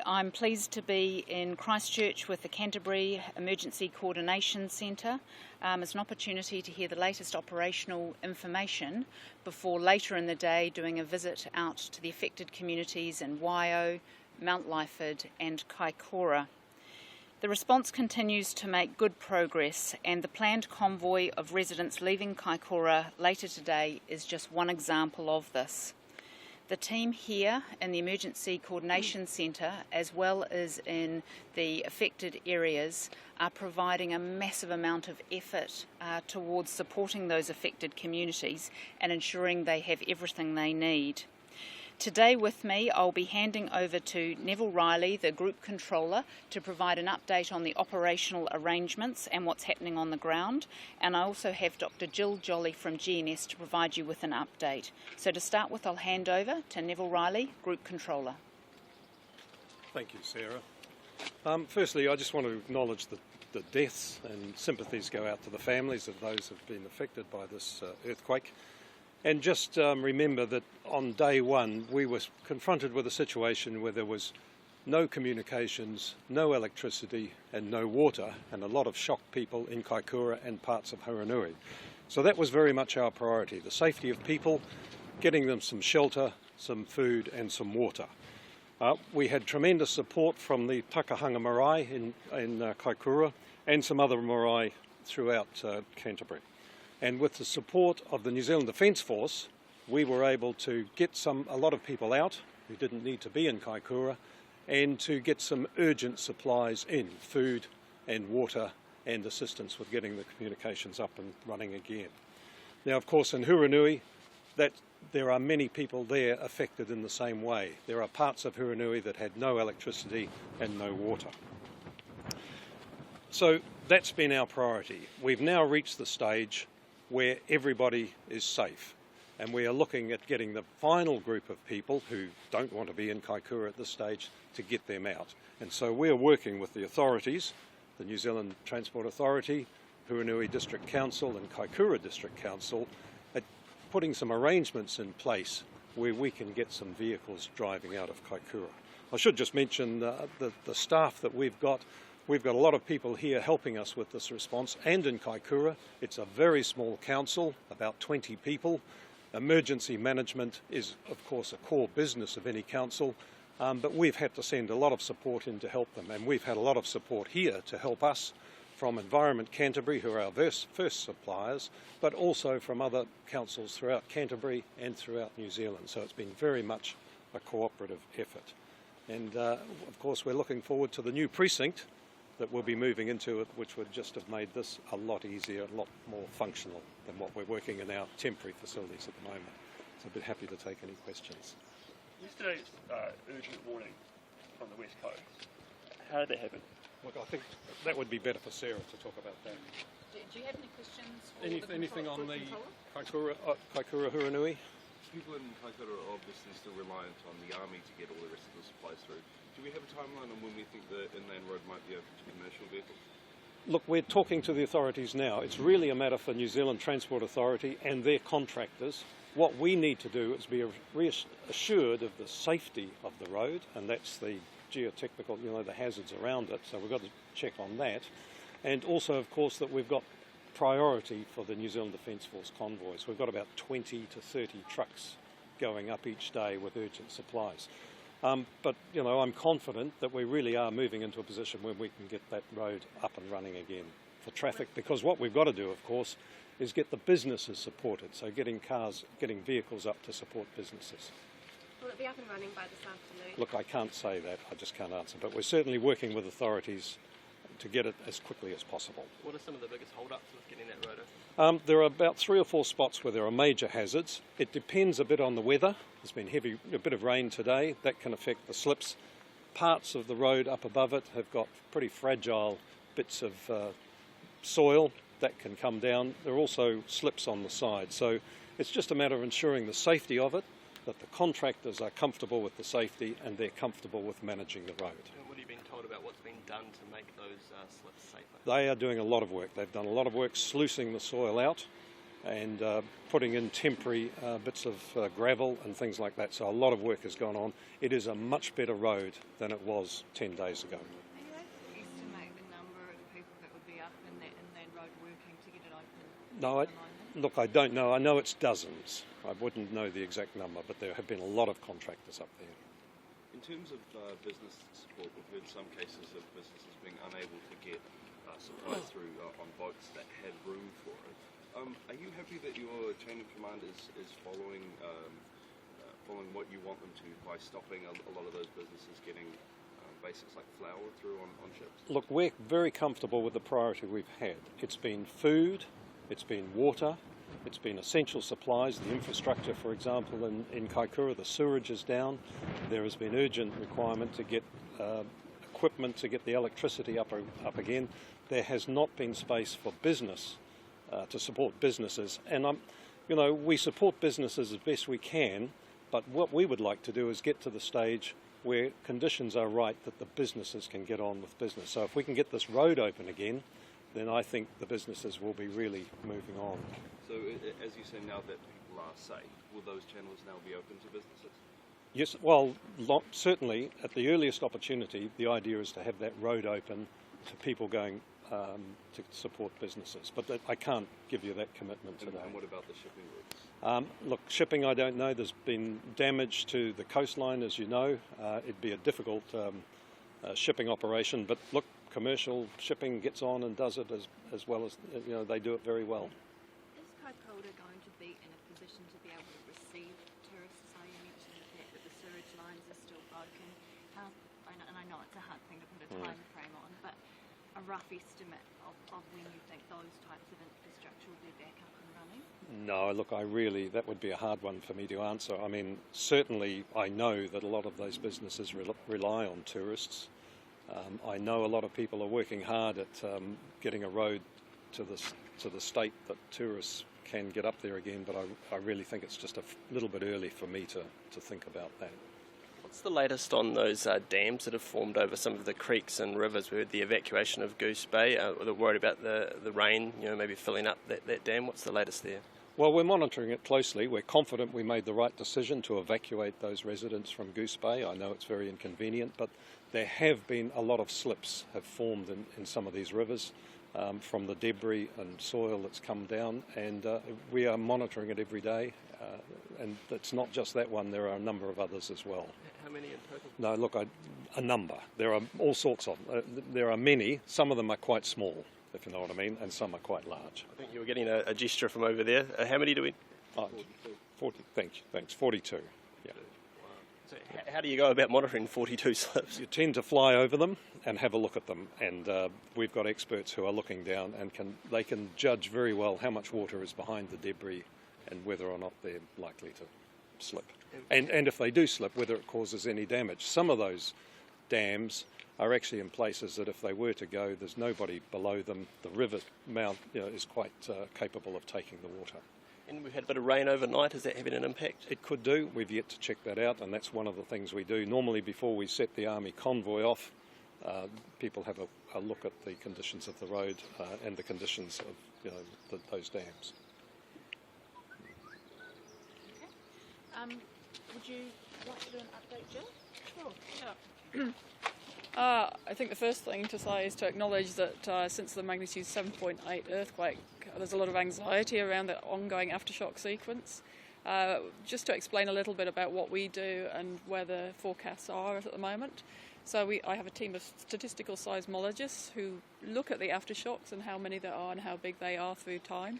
I'm pleased to be in Christchurch with the Canterbury Emergency Coordination Centre. It's an opportunity to hear the latest operational information before later in the day doing a visit out to the affected communities in Waio, Mount Lyford and Kaikoura. The response continues to make good progress, and the planned convoy of residents leaving Kaikoura later today is just one example of this. The team here in the Emergency Coordination Centre, as well as in the affected areas, are providing a massive amount of effort towards supporting those affected communities and ensuring they have everything they need. Today with me, I'll be handing over to Neville Riley, the Group Controller, to provide an update on the operational arrangements and what's happening on the ground. And I also have Dr. Jill Jolly from GNS to provide you with an update. So to start with, I'll hand over to Neville Riley, Group Controller. Thank you, Sarah. Firstly, I just want to acknowledge the deaths, and sympathies go out to the families of those who have been affected by this earthquake. And just remember that on day one, we were confronted with a situation where there was no communications, no electricity and no water, and a lot of shocked people in Kaikoura and parts of Huranui. So that was very much our priority, the safety of people, getting them some shelter, some food and some water. We had tremendous support from the Takahanga marae in Kaikoura and some other marae throughout Canterbury. And with the support of the New Zealand Defence Force, we were able to get a lot of people out who didn't need to be in Kaikoura, and to get some urgent supplies in, food and water and assistance with getting the communications up and running again. Now, of course, in Huranui, there are many people there affected in the same way. There are parts of Huranui that had no electricity and no water. So that's been our priority. We've now reached the stage where everybody is safe, and we are looking at getting the final group of people who don't want to be in Kaikoura at this stage to get them out. And so we are working with the authorities, the New Zealand Transport Authority, Huranui District Council and Kaikoura District Council, at putting some arrangements in place where we can get some vehicles driving out of Kaikoura. I should just mention the staff that we've got. We've got a lot of people here helping us with this response, and in Kaikoura. It's a very small council, about 20 people. Emergency management is, of course, a core business of any council, but we've had to send a lot of support in to help them, and we've had a lot of support here to help us from Environment Canterbury, who are our first suppliers, but also from other councils throughout Canterbury and throughout New Zealand. So it's been very much a cooperative effort. And, of course, we're looking forward to the new precinct that we'll be moving into it, which would just have made this a lot easier, a lot more functional than what we're working in our temporary facilities at the moment. So I'd be happy to take any questions. Yesterday's urgent warning from the West Coast, how did that happen? Look, I think that would be better for Sarah to talk about that. Do you have any questions for Anything on the Kaikoura Huranui? People in Kaikoura are obviously still reliant on the army to get all the rest of the supplies through. Do we have a timeline on when we think the inland road might be open to commercial vehicles? Look, we're talking to the authorities now. It's really a matter for New Zealand Transport Authority and their contractors. What we need to do is be reassured of the safety of the road, and that's the geotechnical, the hazards around it. So we've got to check on that. And also, of course, that we've got priority for the New Zealand Defence Force convoys. We've got about 20 to 30 trucks going up each day with urgent supplies. But I'm confident that we really are moving into a position where we can get that road up and running again for traffic, because what we've got to do, of course, is get the businesses supported, so getting vehicles up to support businesses. Will it be up and running by this afternoon? Look, I can't say that, I just can't answer, but we're certainly working with authorities to get it as quickly as possible. What are some of the biggest hold-ups with getting that road open? There are about 3 or 4 spots where there are major hazards. It depends a bit on the weather. There's been a bit of rain today. That can affect the slips. Parts of the road up above it have got pretty fragile bits of soil that can come down. There are also slips on the side. So it's just a matter of ensuring the safety of it, that the contractors are comfortable with the safety and they're comfortable with managing the road. And what have you been told about what's been done to make those slips safer? They are doing a lot of work. They've done a lot of work sluicing the soil out. and putting in temporary bits of gravel and things like that. So a lot of work has gone on. It is a much better road than it was 10 days ago. Are you able to estimate the number of people that would be up in that road working to get it open? No, look, I don't know. I know it's dozens. I wouldn't know the exact number, but there have been a lot of contractors up there. In terms of business support, we've heard some cases of businesses being unable to get supplies through on boats that had room for it. Are you happy that your chain of command is following what you want them to by stopping a lot of those businesses getting basics like flour through on ships? Look, we're very comfortable with the priority we've had. It's been food, it's been water, it's been essential supplies, the infrastructure, for example, in Kaikoura, the sewerage is down. There has been urgent requirement to get equipment to get the electricity up again. There has not been space for business to support businesses, and we support businesses as best we can. But what we would like to do is get to the stage where conditions are right that the businesses can get on with business. So if we can get this road open again, then I think the businesses will be really moving on. So as you say, now that people are safe, will those channels now be open to businesses? Yes, well, certainly at the earliest opportunity, the idea is to have that road open to people going to support businesses. But I can't give you that commitment today. And what about the shipping routes? Look, shipping, I don't know. There's been damage to the coastline, as you know. It'd be a difficult shipping operation, but look, commercial shipping gets on and does it as well as, they do it very well. Is Kaikoura going to be in a position to be able to receive tourists? So you mentioned that the sewage lines are still broken. I know it's a hard thing to put a time frame on, but a rough estimate of when you think those types of infrastructure will be back up and running? No, look, that would be a hard one for me to answer. I mean, certainly I know that a lot of those businesses rely on tourists. I know a lot of people are working hard at getting a road to the state that tourists can get up there again, but I really think it's just a little bit early for me to think about that. What's the latest on those dams that have formed over some of the creeks and rivers? We heard the evacuation of Goose Bay. They're worried about the rain, maybe filling up that dam. What's the latest there? Well, we're monitoring it closely. We're confident we made the right decision to evacuate those residents from Goose Bay. I know it's very inconvenient, but there have been a lot of slips have formed in some of these rivers from the debris and soil that's come down, and we are monitoring it every day. And it's not just that one, there are a number of others as well. How many in total? No, look, a number. There are all sorts of there are many. Some of them are quite small, if you know what I mean, and some are quite large. I think you were getting a gesture from over there. How many do we? 40, thanks, 42. Yeah. So how do you go about monitoring 42 slips? You tend to fly over them and have a look at them, and we've got experts who are looking down and they can judge very well how much water is behind the debris and whether or not they're likely to slip. And if they do slip, whether it causes any damage. Some of those dams are actually in places that if they were to go, there's nobody below them. The river mount is quite capable of taking the water. And we've had a bit of rain overnight. Is that having an impact? It could do. We've yet to check that out, and that's one of the things we do. Normally, before we set the Army convoy off, people have a look at the conditions of the road and the conditions of those dams. Would you like to do an update, Jill? Sure. Yeah. I think the first thing to say is to acknowledge that since the magnitude 7.8 earthquake, there's a lot of anxiety around the ongoing aftershock sequence. Just to explain a little bit about what we do and where the forecasts are at the moment. So I have a team of statistical seismologists who look at the aftershocks and how many there are and how big they are through time,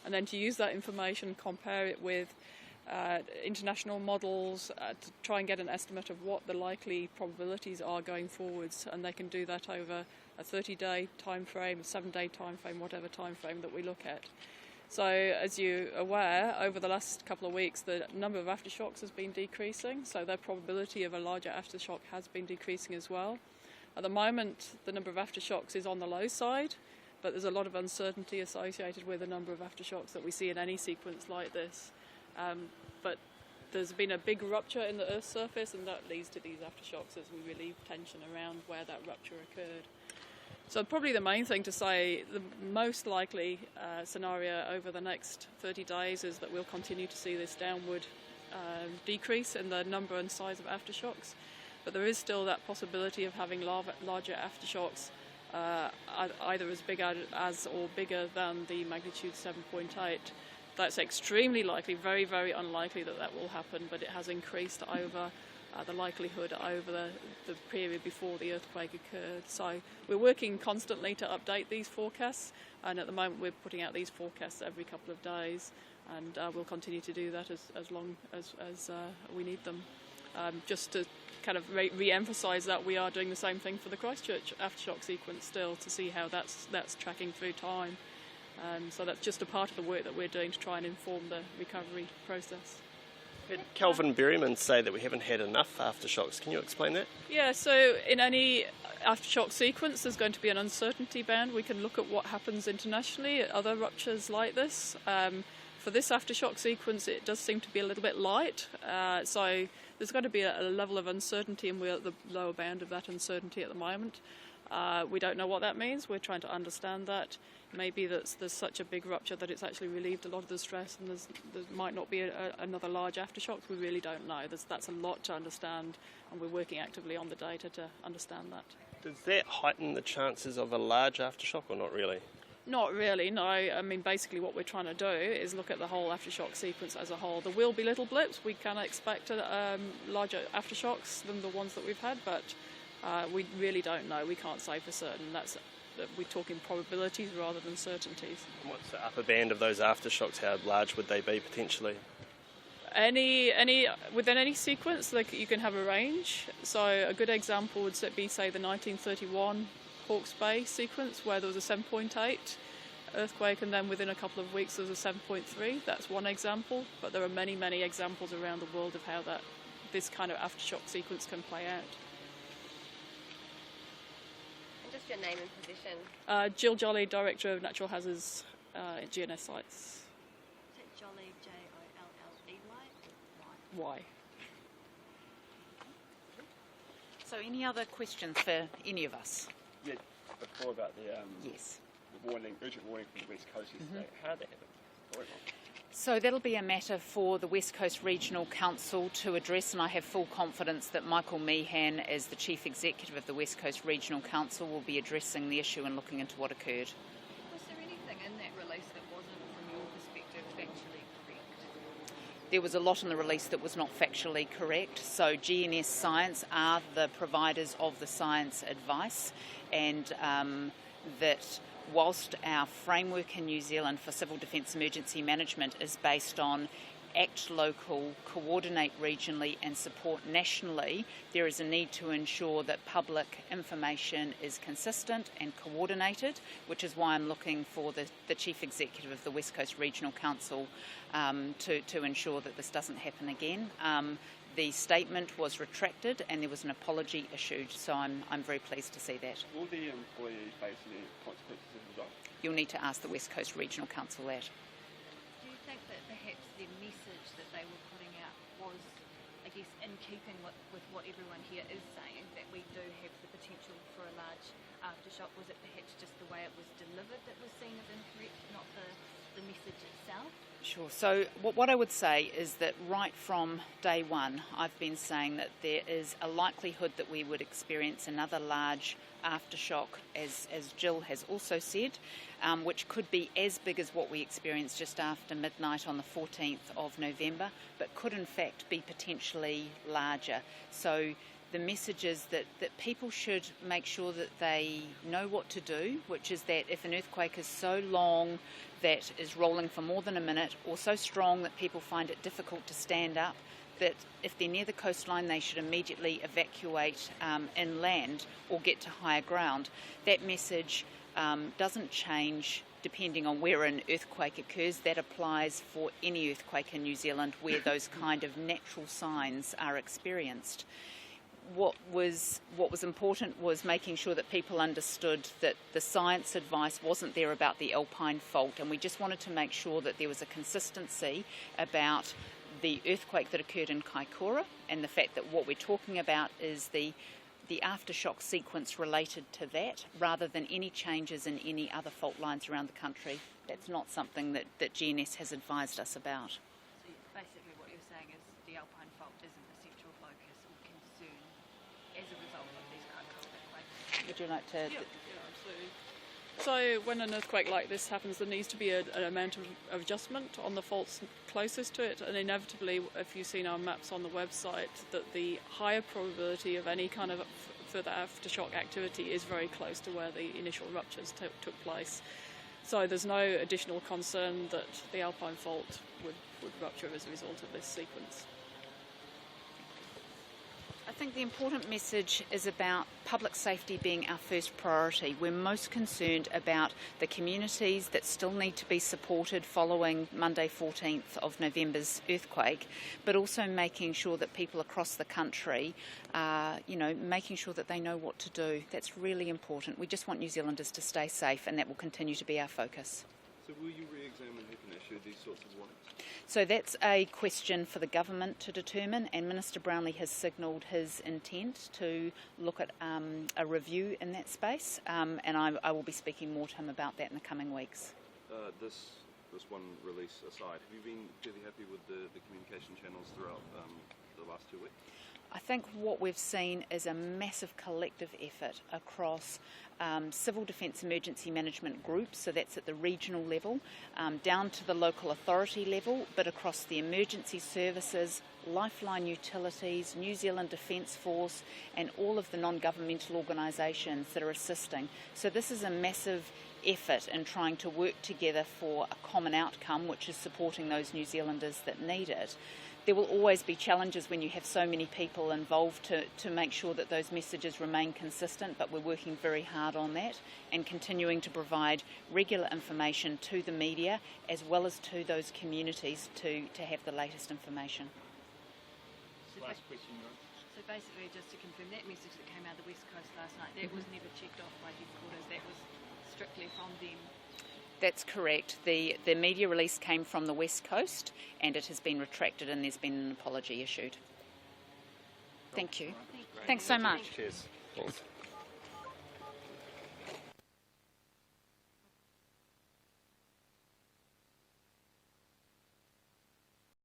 and then to use that information, compare it with international models to try and get an estimate of what the likely probabilities are going forwards, and they can do that over a 30-day time frame, a 7-day time frame, whatever time frame that we look at. So as you're aware, over the last couple of weeks the number of aftershocks has been decreasing, so the probability of a larger aftershock has been decreasing as well. At the moment the number of aftershocks is on the low side, but there's a lot of uncertainty associated with the number of aftershocks that we see in any sequence like this. But there's been a big rupture in the Earth's surface, and that leads to these aftershocks as we relieve tension around where that rupture occurred. So probably the main thing to say, the most likely scenario over the next 30 days is that we'll continue to see this downward decrease in the number and size of aftershocks. But there is still that possibility of having larger aftershocks, either as big as or bigger than the magnitude 7.8. That's extremely likely, very, very unlikely that will happen, but it has increased over the likelihood over the period before the earthquake occurred. So we're working constantly to update these forecasts, and at the moment we're putting out these forecasts every couple of days, and we'll continue to do that as long as we need them. Just to kind of re-emphasise that we are doing the same thing for the Christchurch aftershock sequence still, to see how that's tracking through time. So that's just a part of the work that we're doing to try and inform the recovery process. Heard Kelvin Berryman say that we haven't had enough aftershocks. Can you explain that? Yeah, so in any aftershock sequence there's going to be an uncertainty band. We can look at what happens internationally at other ruptures like this. For this aftershock sequence it does seem to be a little bit light, so there's going to be a level of uncertainty, and we're at the lower band of that uncertainty at the moment. We don't know what that means. We're trying to understand that. Maybe there's such a big rupture that it's actually relieved a lot of the stress, and there might not be another large aftershock. We really don't know. That's a lot to understand, and we're working actively on the data to understand that. Does that heighten the chances of a large aftershock, or not really? Not really, no. I mean, basically what we're trying to do is look at the whole aftershock sequence as a whole. There will be little blips. We can expect larger aftershocks than the ones that we've had, but we really don't know. We can't say for certain. We're talking probabilities rather than certainties. And what's the upper band of those aftershocks? How large would they be potentially? Within any sequence, you can have a range. So a good example would be, say, the 1931 Hawke's Bay sequence, where there was a 7.8 earthquake, and then within a couple of weeks there was a 7.3. That's one example, but there are many, many examples around the world of how this kind of aftershock sequence can play out. Just your name and position. Jill Jolly, Director of Natural Hazards at GNS Sites. Is it Jolly, Jolley? Why? So any other questions for any of us? Yeah, before about the Yes. the urgent warning from the West Coast yesterday. How did that happen? Sorry, Mum. So that'll be a matter for the West Coast Regional Council to address, and I have full confidence that Michael Meehan, as the Chief Executive of the West Coast Regional Council, will be addressing the issue and looking into what occurred. Was there anything in that release that wasn't, from your perspective, factually correct? There was a lot in the release that was not factually correct. So GNS Science are the providers of the science advice, and that whilst our framework in New Zealand for civil defence emergency management is based on act local, coordinate regionally and support nationally, there is a need to ensure that public information is consistent and coordinated, which is why I'm looking for the Chief Executive of the West Coast Regional Council to ensure that this doesn't happen again. The statement was retracted and there was an apology issued, so I'm very pleased to see that. Will the employees face any consequences as a result? You'll need to ask the West Coast Regional Council that. Do you think that perhaps the message that they were putting out was, I guess, in keeping with what everyone here is saying, that we do have the potential for a large aftershock? Was it perhaps just the way it was delivered that was seen as incorrect, not the message itself? Sure. So what I would say is that right from day one, I've been saying that there is a likelihood that we would experience another large aftershock, as Jill has also said, which could be as big as what we experienced just after midnight on the 14th of November, but could in fact be potentially larger. So the message is that people should make sure that they know what to do, which is that if an earthquake is so long that is rolling for more than a minute, or so strong that people find it difficult to stand up, that if they're near the coastline they should immediately evacuate inland or get to higher ground. That message doesn't change depending on where an earthquake occurs. That applies for any earthquake in New Zealand where those kind of natural signs are experienced. What was important was making sure that people understood that the science advice wasn't there about the Alpine fault, and we just wanted to make sure that there was a consistency about the earthquake that occurred in Kaikoura, and the fact that what we're talking about is the the aftershock sequence related to that, rather than any changes in any other fault lines around the country. That's not something that GNS has advised us about. So basically what you're saying is the Alpine fault isn't a central focus or concern as a result of these cold earthquakes. Would you like to? Yeah, absolutely. So when an earthquake like this happens, there needs to be an amount of adjustment on the faults closest to it, and inevitably, if you've seen our maps on the website, that the higher probability of any kind of further aftershock activity is very close to where the initial ruptures took place. So there's no additional concern that the Alpine fault would rupture as a result of this sequence. I think the important message is about public safety being our first priority. We're most concerned about the communities that still need to be supported following Monday 14th of November's earthquake, but also making sure that people across the country are, making sure that they know what to do. That's really important. We just want New Zealanders to stay safe, and that will continue to be our focus. So will you re-examine who can issue these sorts of warnings? So that's a question for the government to determine, and Minister Brownlee has signalled his intent to look at a review in that space, and I will be speaking more to him about that in the coming weeks. This one release aside, have you been fairly happy with the communication channels throughout the last 2 weeks? I think what we've seen is a massive collective effort across civil defence emergency management groups, so that's at the regional level, down to the local authority level, but across the emergency services, Lifeline Utilities, New Zealand Defence Force, and all of the non-governmental organisations that are assisting. So this is a massive effort in trying to work together for a common outcome, which is supporting those New Zealanders that need it. There will always be challenges when you have so many people involved to make sure that those messages remain consistent, but we're working very hard on that and continuing to provide regular information to the media as well as to those communities to have the latest information. Last question, Ron. So basically, just to confirm, that message that came out of the West Coast last night, that was never checked off by headquarters, that was strictly from them? That's correct. The media release came from the West Coast and it has been retracted and there's been an apology issued. Thank you. Thanks so much. Cheers.